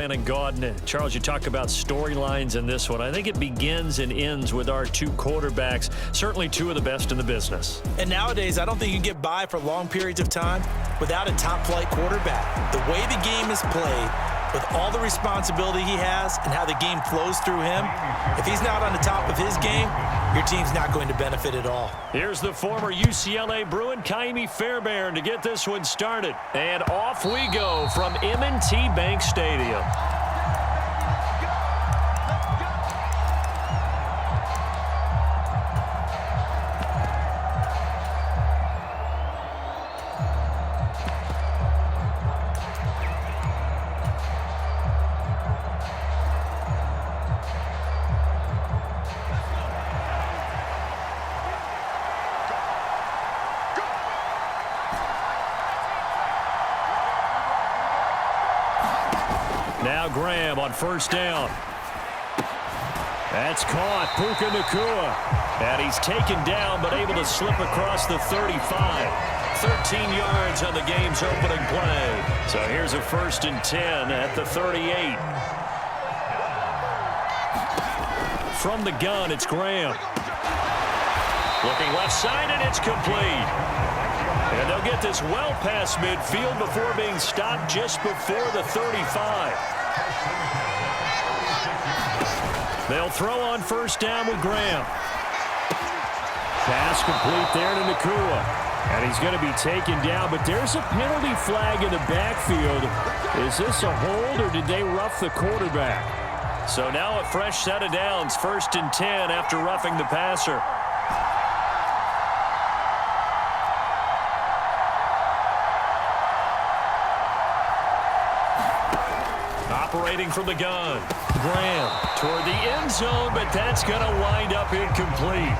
Brandon Gaudin. Charles, you talk about storylines in this one. I think it begins and ends with our two quarterbacks, certainly two of the best in the business. And nowadays, I don't think you can get by for long periods of time without a top-flight quarterback. The way the game is played, with all the responsibility he has and how the game flows through him, if he's not on the top of his game, your team's not going to benefit at all. Here's the former UCLA Bruin, Kaimi Fairbairn, to get this one started. And off we go from M&T Bank Stadium. Now Graham on first down. That's caught. Puka Nacua. And he's taken down but able to slip across the 35. 13 yards on the game's opening play. So here's a 1st and 10 at the 38. From the gun, it's Graham. Looking left side, and it's complete. And they'll get this well past midfield before being stopped just before the 35. They'll throw on first down with Graham. Pass complete there to Nacua. And he's going to be taken down, but there's a penalty flag in the backfield. Is this a hold, or did they rough the quarterback? So now a fresh set of downs, 1st and 10 after roughing the passer. Operating from the gun. Graham toward the end zone, but that's going to wind up incomplete.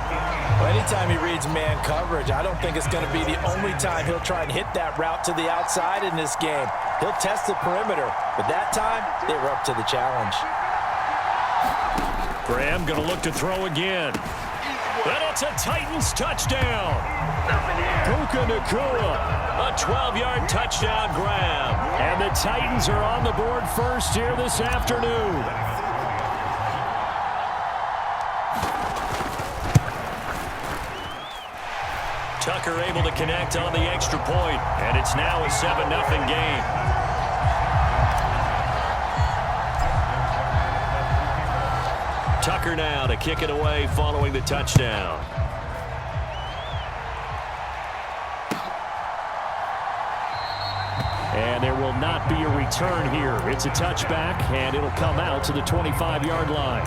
Well, anytime he reads man coverage, I don't think it's going to be the only time he'll try and hit that route to the outside in this game. He'll test the perimeter, but that time they were up to the challenge. Graham going to look to throw again. And it's a Titans touchdown. Puka Nacua. A 12-yard touchdown grab. And the Titans are on the board first here this afternoon. Tucker able to connect on the extra point, and it's now a 7-0 game. Tucker now to kick it away following the touchdown. And there will not be a return here. It's a touchback, and it'll come out to the 25-yard line.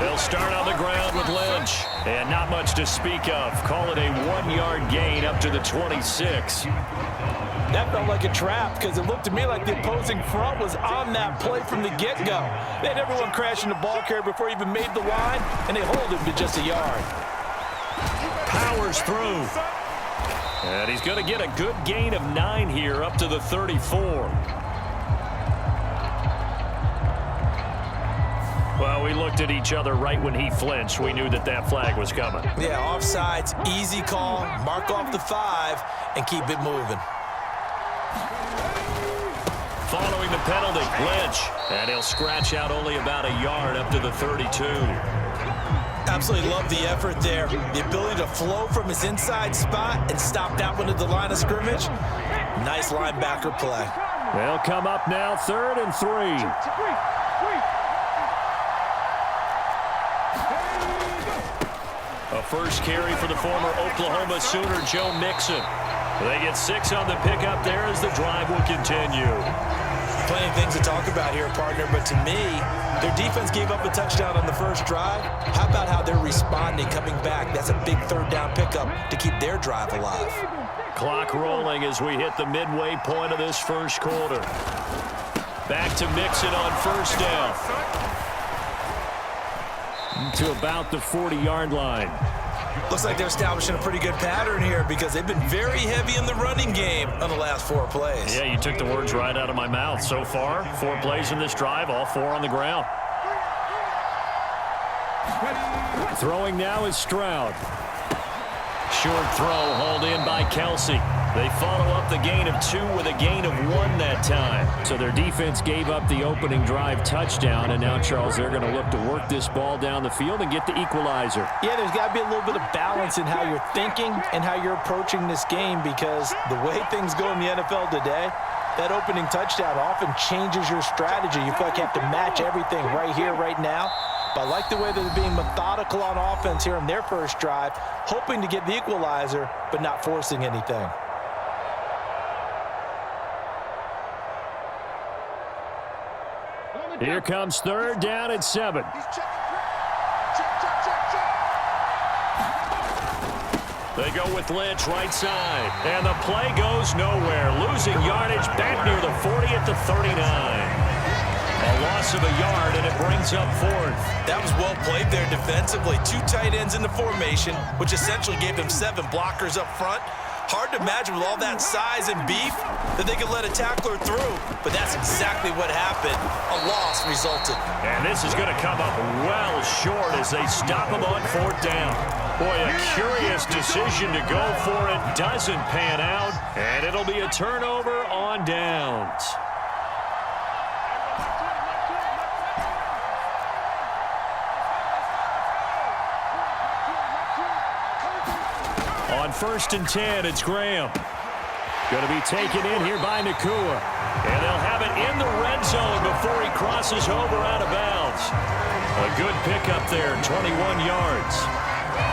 They'll start on the ground with Lynch. And not much to speak of. Call it a 1-yard gain up to the 26. That felt like a trap because it looked to me like the opposing front was on that play from the get-go. They had everyone crashing the ball carrier before he even made the line, and they hold him to just a yard. Powers through. And he's going to get a good gain of 9 here up to the 34. Well, we looked at each other right when he flinched. We knew that that flag was coming. Yeah, offsides, easy call, mark off the 5, and keep it moving. Following the penalty, Lynch. And he'll scratch out only about a yard up to the 32. Absolutely love the effort there. The ability to flow from his inside spot and stop that one at the line of scrimmage. Nice linebacker play. They'll come up now 3rd and 3. A first carry for the former Oklahoma Sooner, Joe Mixon. They get 6 on the pickup there as the drive will continue. Plenty of things to talk about here, partner, but to me, their defense gave up a touchdown on the first drive. How about how they're responding, coming back? That's a big 3rd down pickup to keep their drive alive. Clock rolling as we hit the midway point of this first quarter. Back to Mixon on first down. To about the 40-yard line. Looks like they're establishing a pretty good pattern here because they've been very heavy in the running game on the last 4 plays. Yeah, you took the words right out of my mouth. So far, 4 plays in this drive, all 4 on the ground. Throwing now is Stroud. Short throw hauled in by Kelsey. They follow up the gain of 2 with a gain of 1 that time. So their defense gave up the opening drive touchdown, and now, Charles, they're going to look to work this ball down the field and get the equalizer. Yeah, there's got to be a little bit of balance in how you're thinking and how you're approaching this game, because the way things go in the NFL today, that opening touchdown often changes your strategy. You feel like you have to match everything right here, right now. But I like the way that they're being methodical on offense here in their first drive, hoping to get the equalizer, but not forcing anything. Here comes 3rd down and 7. They go with Lynch right side. And the play goes nowhere. Losing yardage back near the 40 at the 39. A loss of a yard, and it brings up 4th. That was well played there defensively. 2 tight ends in the formation, which essentially gave them 7 blockers up front. Hard to imagine with all that size and beef that they could let a tackler through, but that's exactly what happened. A loss resulted. And this is going to come up well short as they stop him on 4th down. Boy, a curious decision to go for it. Doesn't pan out, and it'll be a turnover on downs. On 1st and 10, it's Graham. Going to be taken in here by Nakua. And they'll have it in the red zone before he crosses over out of bounds. A good pickup there, 21 yards.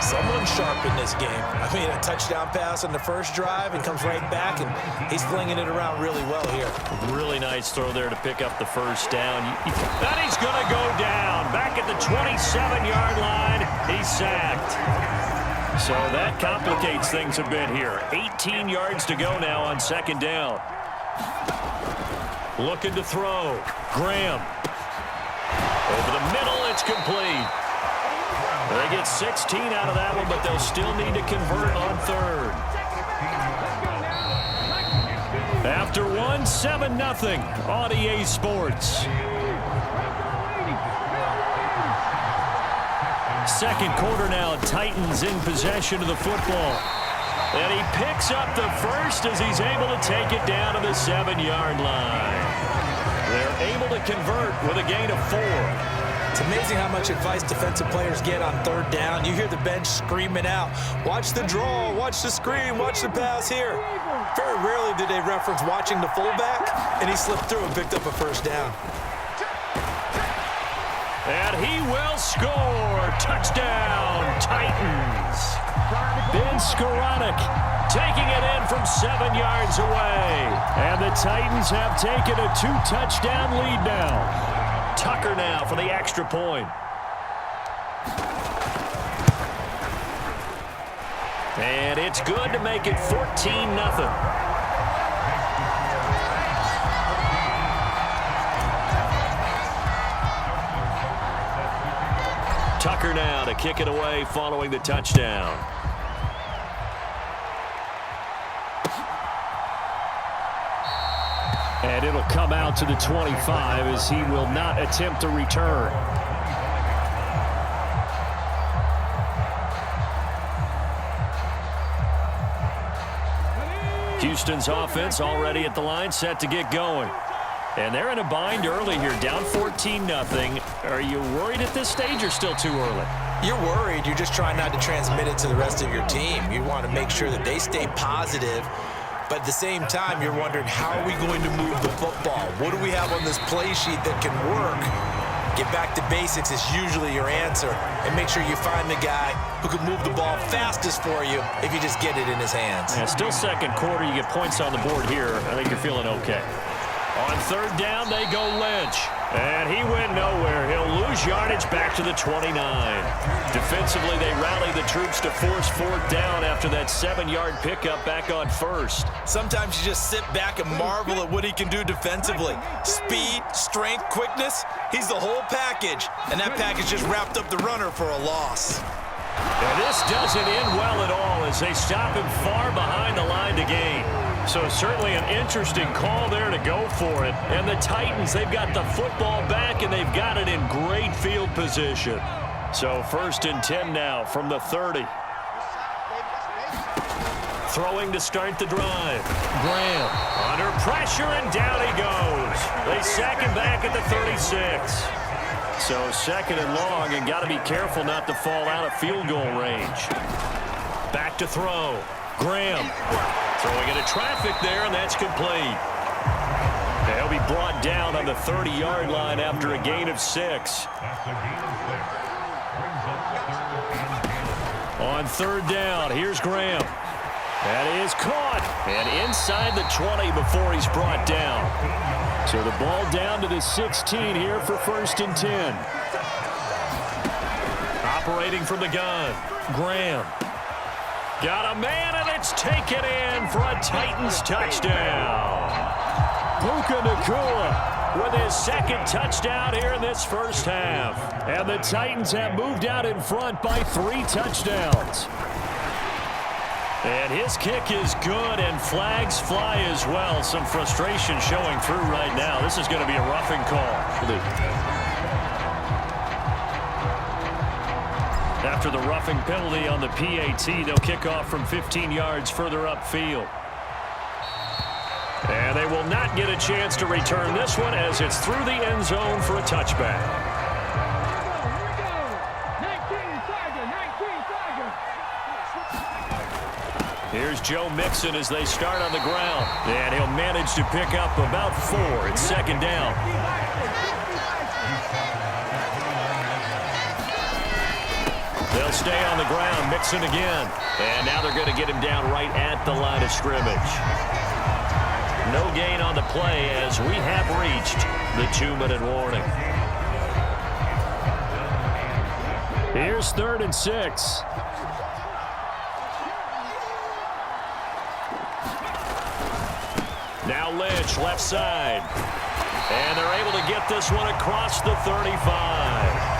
Someone sharp in this game. I mean, a touchdown pass on the first drive and comes right back, and he's flinging it around really well here. Really nice throw there to pick up the first down. And he's going to go down. Back at the 27-yard line, he's sacked. So that complicates things a bit here. 18 yards to go now on 2nd down. Looking to throw. Graham. Over the middle, it's complete. They get 16 out of that one, but they'll still need to convert on 3rd. After 1, 7-0 on EA Sports. Second quarter now, Titans in possession of the football. And he picks up the first as he's able to take it down to the 7-yard line. They're able to convert with a gain of 4. It's amazing how much advice defensive players get on 3rd down. You hear the bench screaming out, watch the draw, watch the screen, watch the pass here. Very rarely do they reference watching the fullback, and he slipped through and picked up a 1st down. And he will score. Touchdown, Titans. Ben Skoranek taking it in from 7 yards away. And the Titans have taken a 2-touchdown lead now. Tucker now for the extra point. And it's good to make it 14-0. Tucker now to kick it away following the touchdown. And it'll come out to the 25 as he will not attempt to return. Houston's offense already at the line, set to get going. And they're in a bind early here, down 14-0. Are you worried at this stage or still too early? You're worried. You're just trying not to transmit it to the rest of your team. You want to make sure that they stay positive. But at the same time, you're wondering, how are we going to move the football? What do we have on this play sheet that can work? Get back to basics is usually your answer. And make sure you find the guy who can move the ball fastest for you if you just get it in his hands. Yeah, still second quarter. You get points on the board here. I think you're feeling okay. On 3rd down, they go Lynch. And he went nowhere. He'll lose yardage back to the 29. Defensively, they rally the troops to force 4th down after that 7-yard pickup back on 1st. Sometimes you just sit back and marvel at what he can do defensively. Speed, strength, quickness, he's the whole package. And that package just wrapped up the runner for a loss. And this doesn't end well at all as they stop him far behind the line to gain. So certainly an interesting call there to go for it. And the Titans, they've got the football back, and they've got it in great field position. So 1st and 10 now from the 30. Throwing to start the drive. Graham under pressure, and down he goes. They sack him back at the 36. So 2nd and long, and got to be careful not to fall out of field goal range. Back to throw. Graham throwing into traffic there, and that's complete. He'll be brought down on the 30-yard line after a gain of 6. On 3rd down, here's Graham. That is caught, and inside the 20 before he's brought down. So the ball down to the 16 here for 1st and 10. Operating from the gun, Graham. Got a man, and it's taken in for a Titans touchdown. Puka Nacua with his 2nd touchdown here in this first half. And the Titans have moved out in front by 3 touchdowns. And his kick is good, and flags fly as well. Some frustration showing through right now. This is going to be a roughing call. After the roughing penalty on the PAT, they'll kick off from 15 yards further upfield. And they will not get a chance to return this one as it's through the end zone for a touchback. Here's Joe Mixon as they start on the ground. And he'll manage to pick up about 4. It's 2nd down. They'll stay on the ground. Mixon again. And now they're going to get him down right at the line of scrimmage. No gain on the play as we have reached the 2-minute warning. Here's 3rd and 6. Now Lynch, left side. And they're able to get this one across the 35.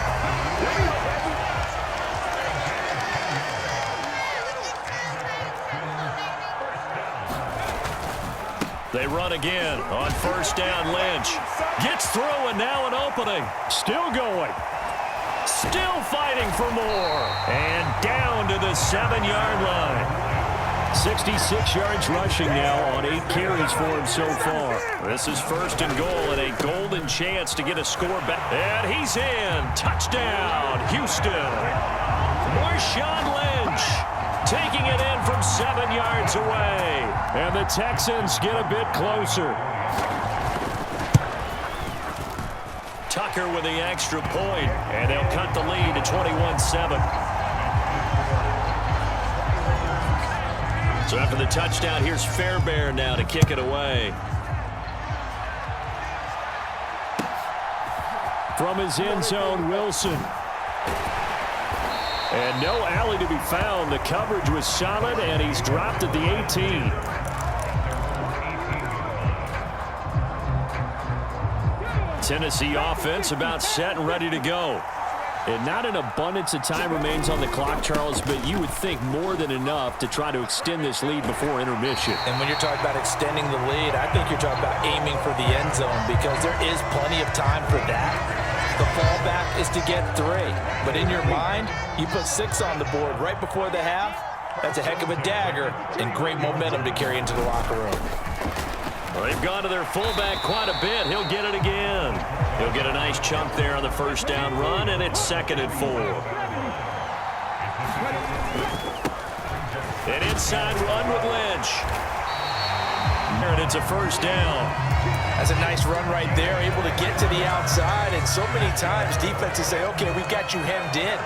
They run again on 1st down. Lynch gets through, and now an opening. Still going. Still fighting for more. And down to the 7-yard line. 66 yards rushing now on 8 carries for him so far. This is 1st and goal, and a golden chance to get a score back. And he's in. Touchdown, Houston. Marshawn Lynch taking it in from 7 yards away. And the Texans get a bit closer. Tucker with the extra point, and they'll cut the lead to 21-7. So after the touchdown, here's Fairbairn now to kick it away. From his end zone, Wilson. And no alley to be found. The coverage was solid, and he's dropped at the 18. Tennessee offense about set and ready to go. And not an abundance of time remains on the clock, Charles, but you would think more than enough to try to extend this lead before intermission. And when you're talking about extending the lead, I think you're talking about aiming for the end zone because there is plenty of time for that. The fallback is to get 3. But in your mind, you put 6 on the board right before the half. That's a heck of a dagger and great momentum to carry into the locker room. Well, they've gone to their fullback quite a bit. He'll get it again. He'll get a nice chunk there on the 1st down run, and it's 2nd and 4. An inside run with Lynch. And it's a 1st down. That's a nice run right there, able to get to the outside. And so many times defenses say, okay, we've got you hemmed in.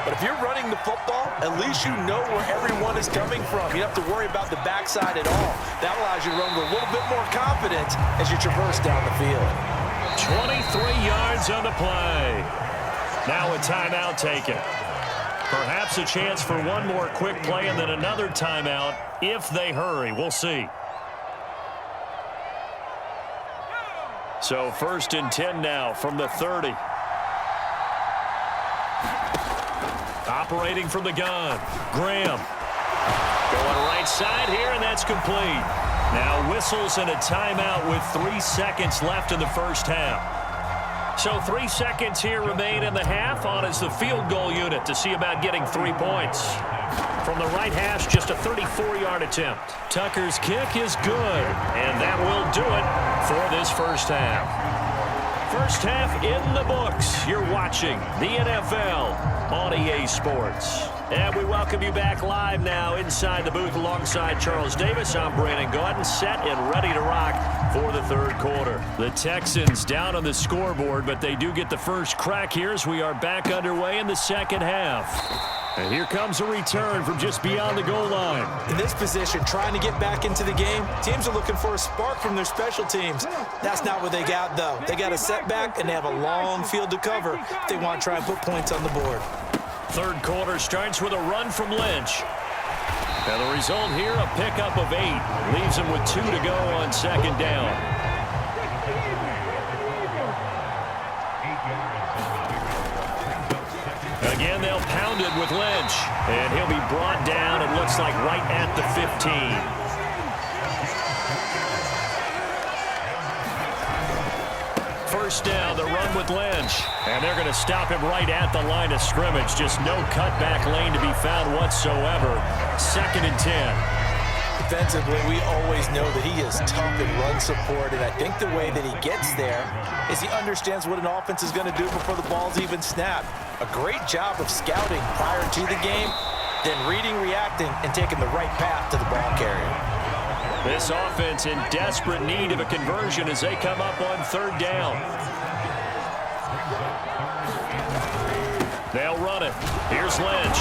But if you're running the football, at least you know where everyone is coming from. You don't have to worry about the backside at all. That allows you to run with a little bit more confidence as you traverse down the field. 23 yards on the play. Now a timeout taken. Perhaps a chance for one more quick play and then another timeout if they hurry. We'll see. So 1st and 10 now from the 30. Operating from the gun, Graham. Going right side here, and that's complete. Now whistles and a timeout with 3 seconds left in the first half. So 3 seconds here remain in the half. On is the field goal unit to see about getting 3 points. From the right hash, just a 34-yard attempt. Tucker's kick is good, and that will do it for this first half. First half in the books. You're watching the NFL on EA Sports. And we welcome you back live now inside the booth alongside Charles Davis. I'm Brandon Gaudin, set and ready to rock for the third quarter. The Texans down on the scoreboard, but they do get the first crack here as we are back underway in the second half. And here comes a return from just beyond the goal line. In this position, trying to get back into the game, teams are looking for a spark from their special teams. That's not what they got, though. They got a setback, and they have a long field to cover if they want to try and put points on the board. Third quarter starts with a run from Lynch. And the result here, a pickup of 8. Leaves him with 2 to go on second down. Again, they'll pound it with Lynch. And he'll be brought down, it looks like, right at the 15. First down, the run with Lynch. And they're going to stop him right at the line of scrimmage. Just no cutback lane to be found whatsoever. 2nd and 10. Defensively, we always know that he is tough in run support, and I think the way that he gets there is he understands what an offense is going to do before the ball's even snapped. A great job of scouting prior to the game, then reading, reacting, and taking the right path to the ball carrier. This offense in desperate need of a conversion as they come up on third down. They'll run it. Here's Lynch.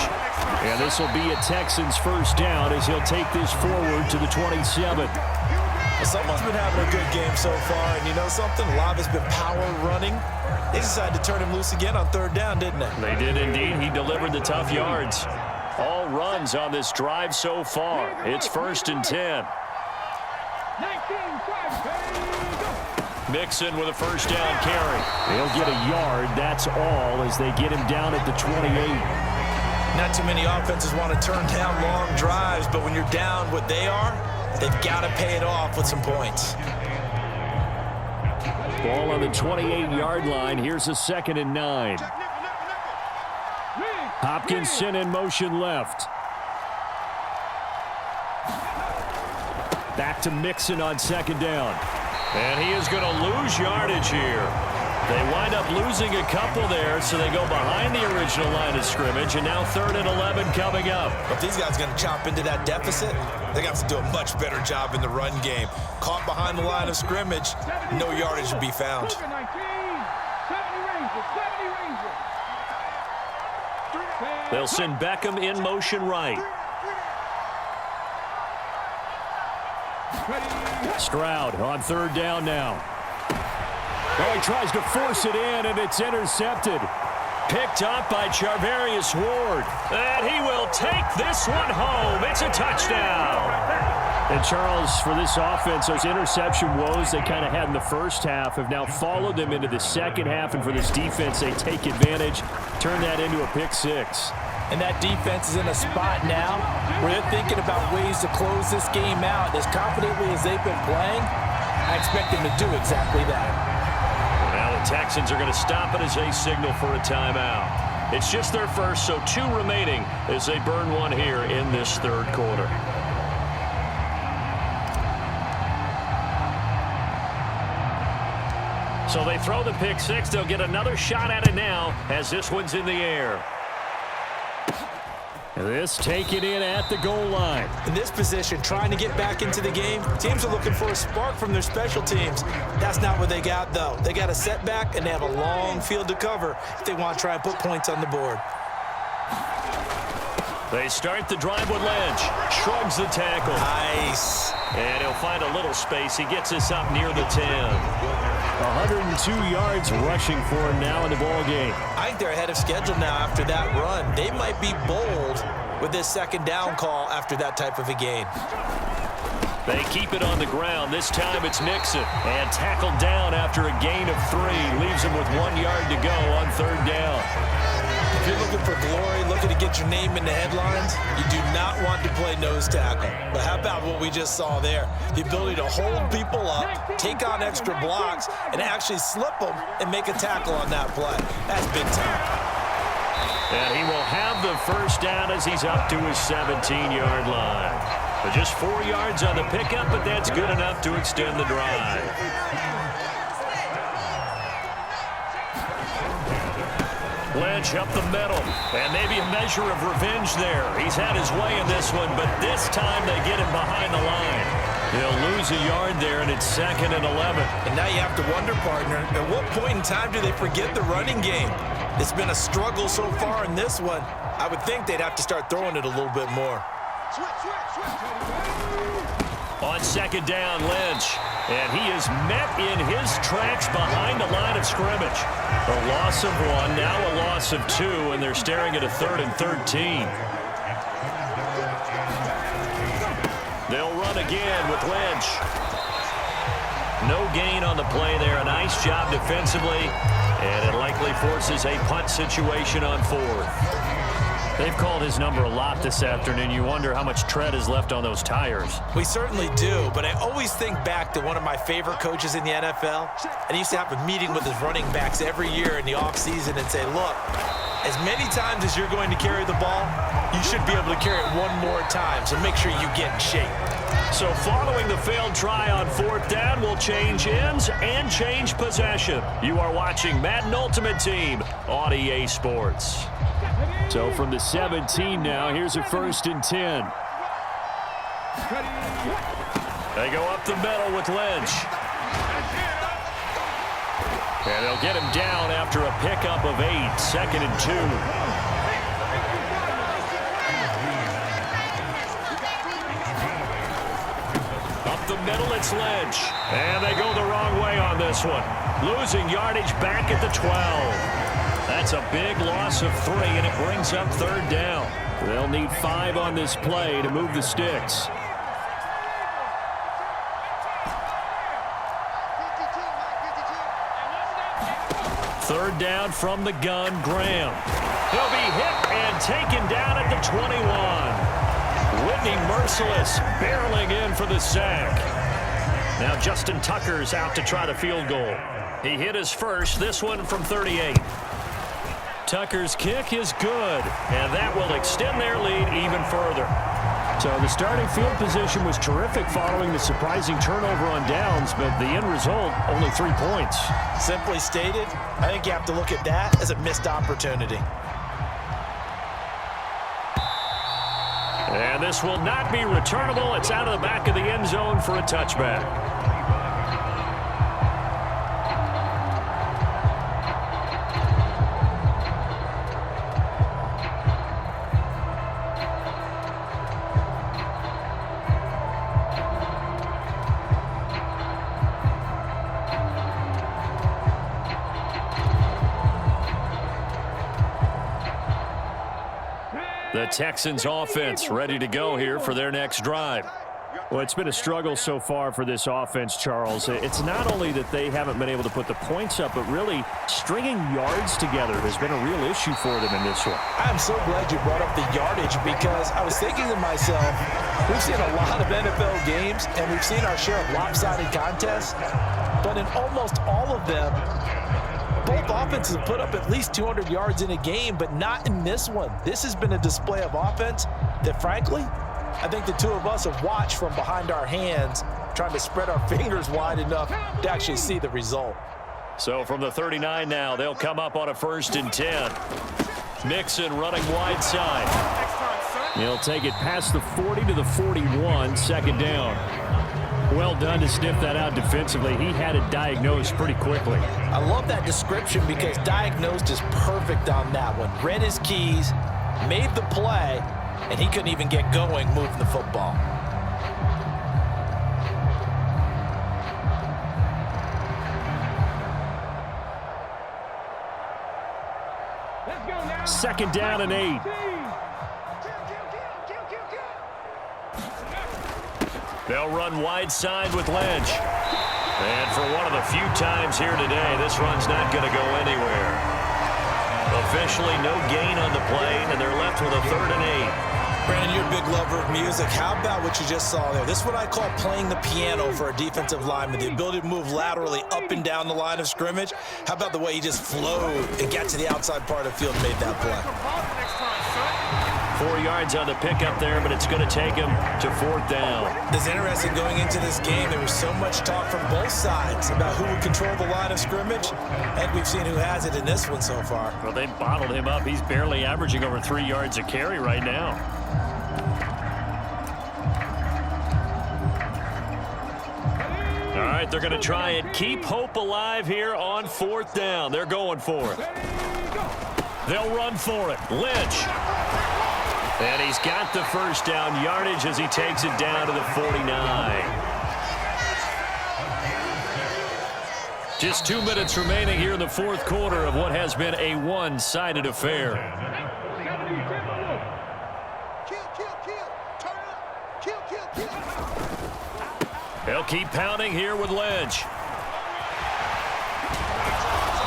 And this will be a Texans first down as he'll take this forward to the 27. Someone's been having a good game so far, and you know something? A lot of it's been power running. They decided to turn him loose again on third down, didn't they? They did indeed. He delivered the tough yards. All runs on this drive so far. It's 1st and 10. Mixon with a first down carry. He'll get a yard, that's all, as they get him down at the 28. Not too many offenses want to turn down long drives, but when you're down what they are, they've got to pay it off with some points. Ball on the 28-yard line. Here's a 2nd and 9. Hopkinson in motion left. Back to Mixon on 2nd down. And he is going to lose yardage here. They wind up losing a couple there, so they go behind the original line of scrimmage, and now 3rd and 11 coming up. If these guys are going to chop into that deficit, they got to do a much better job in the run game. Caught behind the line of scrimmage, no yardage to be found. They'll send Beckham in motion right. Stroud on third down now. Oh, he tries to force it in, and it's intercepted. Picked up by Charvarius Ward. And he will take this one home. It's a touchdown. And Charles, for this offense, those interception woes they kind of had in the first half have now followed them into the second half. And for this defense, they take advantage, turn that into a pick 6. And that defense is in a spot now where they're thinking about ways to close this game out. As confidently as they've been playing, I expect them to do exactly that. Now the Texans are going to stop it as they signal for a timeout. It's just their first, so 2 remaining as they burn one here in this third quarter. So they throw the pick 6. They'll get another shot at it now as this one's in the air. This taken in at the goal line. In this position, trying to get back into the game, teams are looking for a spark from their special teams. That's not what they got, though. They got a setback, and they have a long field to cover if they want to try and put points on the board. They start the drive with Lynch. Shrugs the tackle. Nice. And he'll find a little space. He gets us up near the 10. 102 yards rushing for him now in the ball game. I think they're ahead of schedule now after that run. They might be bold with this second down call after that type of a gain. They keep it on the ground. This time it's Mixon. And tackled down after a gain of 3. Leaves him with 1 yard to go on third down. If you're looking for glory, looking to get your name in the headlines, you do not want to play nose tackle. But how about what we just saw there? The ability to hold people up, take on extra blocks, and actually slip them and make a tackle on that play. That's big time. And he will have the first down as he's up to his 17-yard line. But just 4 yards on the pickup, but that's good enough to extend the drive. Lynch up the middle, and maybe a measure of revenge there. He's had his way in this one, but this time they get him behind the line. They'll lose a yard there, and it's 2nd and 11. And now you have to wonder, partner, at what point in time do they forget the running game? It's been a struggle so far in this one. I would think they'd have to start throwing it a little bit more. On 2nd down, Lynch. And he is met in his tracks behind the line of scrimmage. A loss of 1, now a loss of 2, and they're staring at a 3rd and 13. They'll run again with Lynch. No gain on the play there. A nice job defensively, and it likely forces a punt situation on 4th. They've called his number a lot this afternoon. You wonder how much tread is left on those tires. We certainly do, but I always think back to one of my favorite coaches in the NFL, and he used to have a meeting with his running backs every year in the offseason and say, look, as many times as you're going to carry the ball, you should be able to carry it one more time, so make sure you get in shape. So following the failed try on 4th down, we'll change ends and change possession. You are watching Madden Ultimate Team on EA Sports. So from the 17 now, here's a 1st and 10. They go up the middle with Lynch. And they'll get him down after a pickup of 8, 2nd and 2. Up the middle, it's Lynch. And they go the wrong way on this one. Losing yardage back at the 12. That's a big loss of 3, and it brings up 3rd down. They'll need 5 on this play to move the sticks. Third down from the gun, Graham. He'll be hit and taken down at the 21. Whitney Merciless barreling in for the sack. Now Justin Tucker's out to try the field goal. He hit his first, this one from 38. Tucker's kick is good, and that will extend their lead even further. So the starting field position was terrific following the surprising turnover on downs, but the end result, only 3 points. Simply stated, I think you have to look at that as a missed opportunity. And this will not be returnable. It's out of the back of the end zone for a touchback. The Texans offense ready to go here for their next drive. Well, it's been a struggle so far for this offense, Charles. It's not only that they haven't been able to put the points up, but really stringing yards together has been a real issue for them in this one. I'm so glad you brought up the yardage, because I was thinking to myself, we've seen a lot of NFL games, and we've seen our share of lopsided contests, but in almost all of them, both offenses have put up at least 200 yards in a game, but not in this one. This has been a display of offense that, frankly, I think the two of us have watched from behind our hands, trying to spread our fingers wide enough to actually see the result. So from the 39 now, they'll come up on a 1st and 10. Mixon running wide side. He'll take it past the 40 to the 41, 2nd down. Well done to sniff that out defensively. He had it diagnosed pretty quickly. I love that description, because diagnosed is perfect on that one. Read his keys, made the play, and he couldn't even get going moving the football. Second down and 8. They'll run wide side with Lynch. And for one of the few times here today, this run's not going to go anywhere. The officially no gain on the play, and they're left with a 3rd and 8. Brandon, you're a big lover of music. How about what you just saw there? This is what I call playing the piano for a defensive lineman, the ability to move laterally up and down the line of scrimmage. How about the way he just flowed and got to the outside part of the field and made that play? 4 yards on the pickup there, but it's going to take him to 4th down. It's interesting going into this game. There was so much talk from both sides about who would control the line of scrimmage. I think we've seen who has it in this one so far. Well, they bottled him up. He's barely averaging over 3 yards a carry right now. All right, they're going to try and keep hope alive here on 4th down. They're going for it. They'll run for it. Lynch. And he's got the 1st down yardage as he takes it down to the 49. Just 2 minutes remaining here in the 4th quarter of what has been a one-sided affair. They'll keep pounding here with Lynch.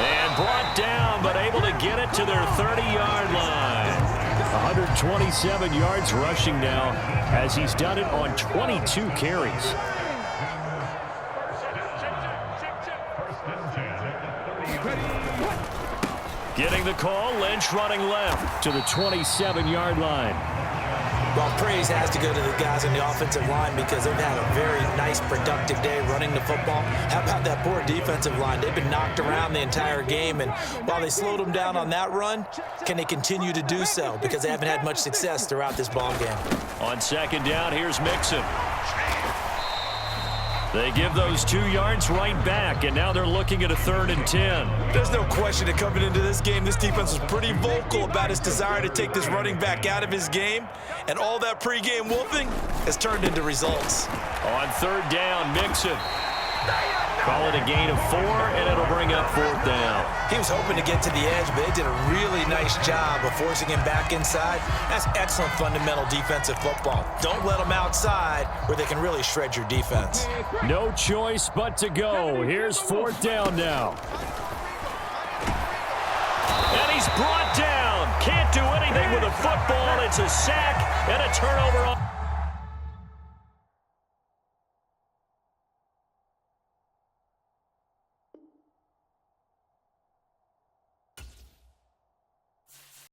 And brought down, but able to get it to their 30-yard line. 127 yards rushing now as he's done it on 22 carries. Getting the call, Lynch running left to the 27-yard line. Well, praise has to go to the guys on the offensive line because they've had a very nice, productive day running the football. How about that poor defensive line? They've been knocked around the entire game, and while they slowed them down on that run, can they continue to do so? Because they haven't had much success throughout this ball game. On 2nd down, here's Mixon. They give those 2 yards right back, and now they're looking at a 3rd and 10. There's no question that coming into this game, this defense was pretty vocal about his desire to take this running back out of his game, and all that pregame wolfing has turned into results. On 3rd down, Mixon. Call it a gain of 4, and it'll bring up 4th down. He was hoping to get to the edge, but they did a really nice job of forcing him back inside. That's excellent fundamental defensive football. Don't let them outside where they can really shred your defense. No choice but to go. Here's 4th down now. And he's brought down. Can't do anything with a football. It's a sack and a turnover.